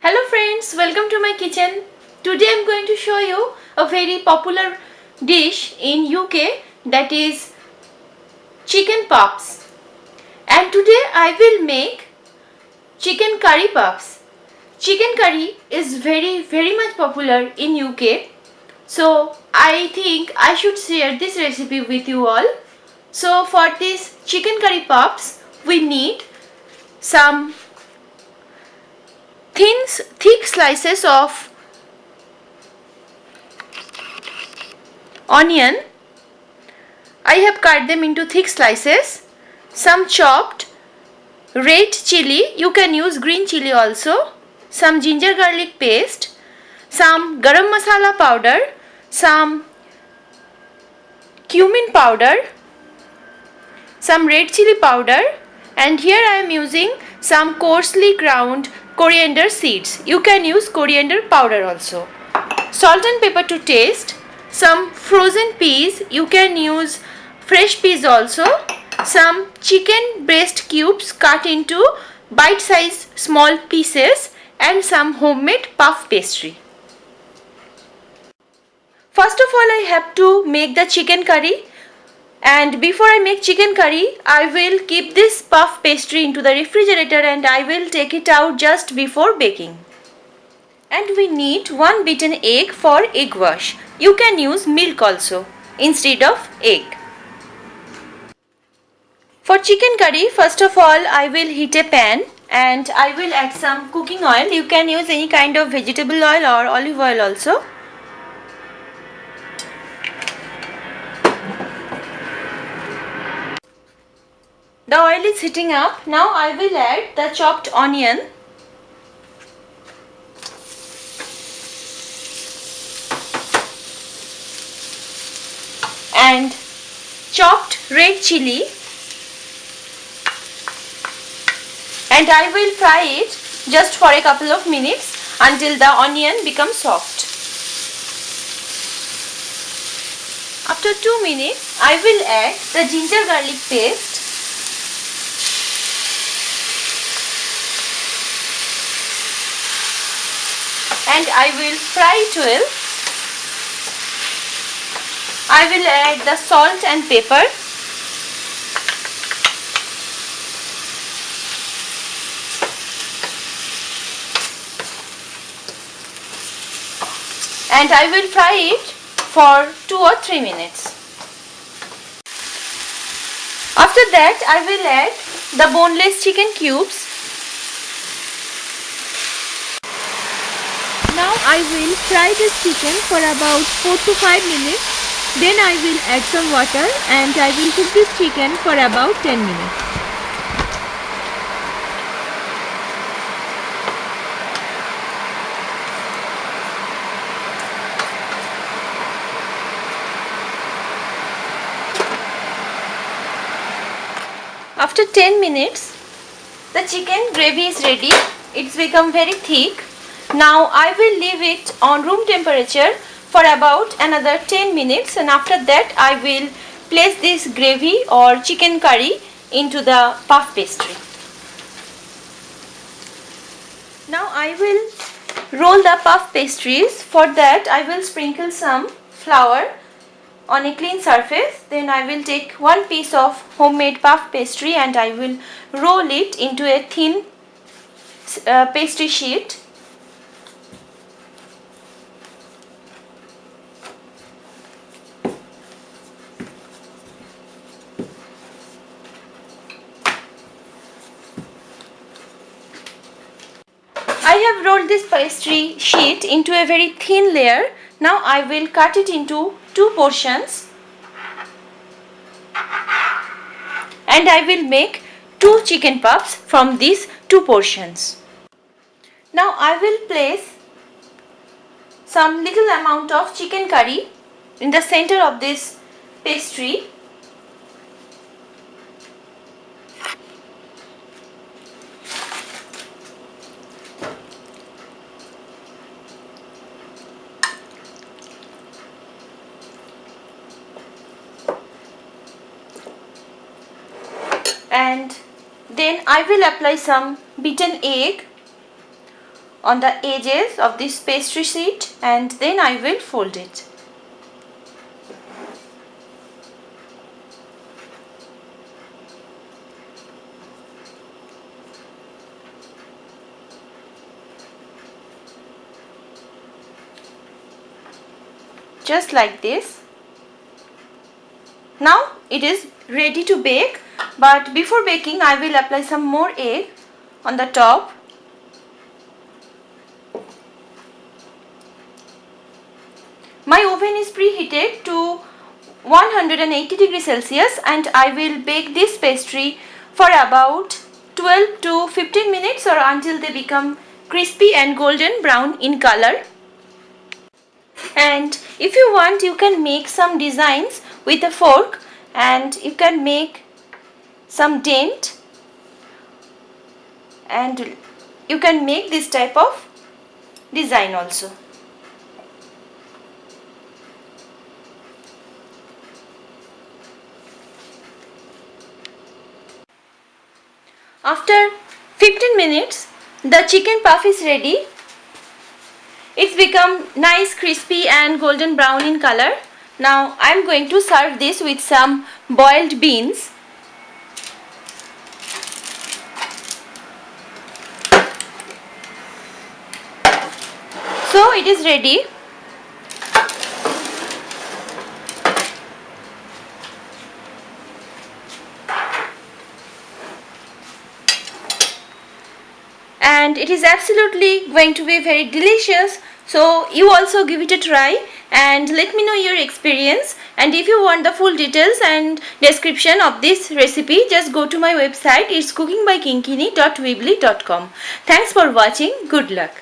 Hello friends, welcome to my kitchen. Today I am going to show you a very popular dish in UK, that is chicken puffs. And today I will make chicken curry puffs. Chicken curry is very much popular in UK. So I think I should share this recipe with you all. So for this chicken curry puffs we need some thick slices of onion. I have cut them into thick slices. Some chopped red chili, you can use green chili also. Some ginger garlic paste, some garam masala powder, some cumin powder, some red chili powder, and here I am using some coarsely ground coriander seeds. You can use coriander powder also. Salt and pepper to taste. Some frozen peas, you can use fresh peas also. Some chicken breast cubes cut into bite-sized small pieces, and some homemade puff pastry. First of all, I have to make the chicken curry, and before I make chicken curry, I will keep this puff pastry into the refrigerator and I will take it out just before baking. And we need 1 beaten egg for egg wash. You can use milk also instead of egg. For chicken curry, first of all I will heat a pan and I will add some cooking oil. You can use any kind of vegetable oil or olive oil also. The oil is heating up. Now I will add the chopped onion. And chopped red chili, and I will fry it just for a couple of minutes until the onion becomes soft. After 2 minutes, I will add the ginger garlic paste and I will fry it well. I will add the salt and pepper. And I will fry it for 2 or 3 minutes. After that, I will add the boneless chicken cubes. Now I will fry this chicken for about 4 to 5 minutes. Then I will add some water and I will cook this chicken for about 10 minutes. After 10 minutes, the chicken gravy is ready. It's become very thick. Now I will leave it on room temperature for about another 10 minutes, and after that I will place this gravy or chicken curry into the puff pastry. Now I will roll the puff pastries. For that I will sprinkle some flour on a clean surface. Then I will take one piece of homemade puff pastry and I will roll it into a thin pastry sheet. I have rolled this pastry sheet into a very thin layer. Now I will cut it into 2 portions and I will make 2 chicken puffs from these 2 portions. Now I will place some little amount of chicken curry in the center of this pastry. And then I will apply some beaten egg on the edges of this pastry sheet and then I will fold it. Just like this. Now it is ready to bake, but before baking I will apply some more egg on the top. My oven is preheated to 180 degrees Celsius and I will bake this pastry for about 12 to 15 minutes or until they become crispy and golden brown in color. And if you want, you can make some designs with a fork and you can make some dent and you can make this type of design also. After 15 minutes, the chicken puff is ready. It's become nice, crispy and golden brown in color. Now I'm going to serve this with some boiled beans. So it is ready. And it is absolutely going to be very delicious, so you also give it a try and let me know your experience. And if you want the full details and description of this recipe, just go to my website. It's cookingbykinkini.weebly.com. Thanks for watching. Good luck.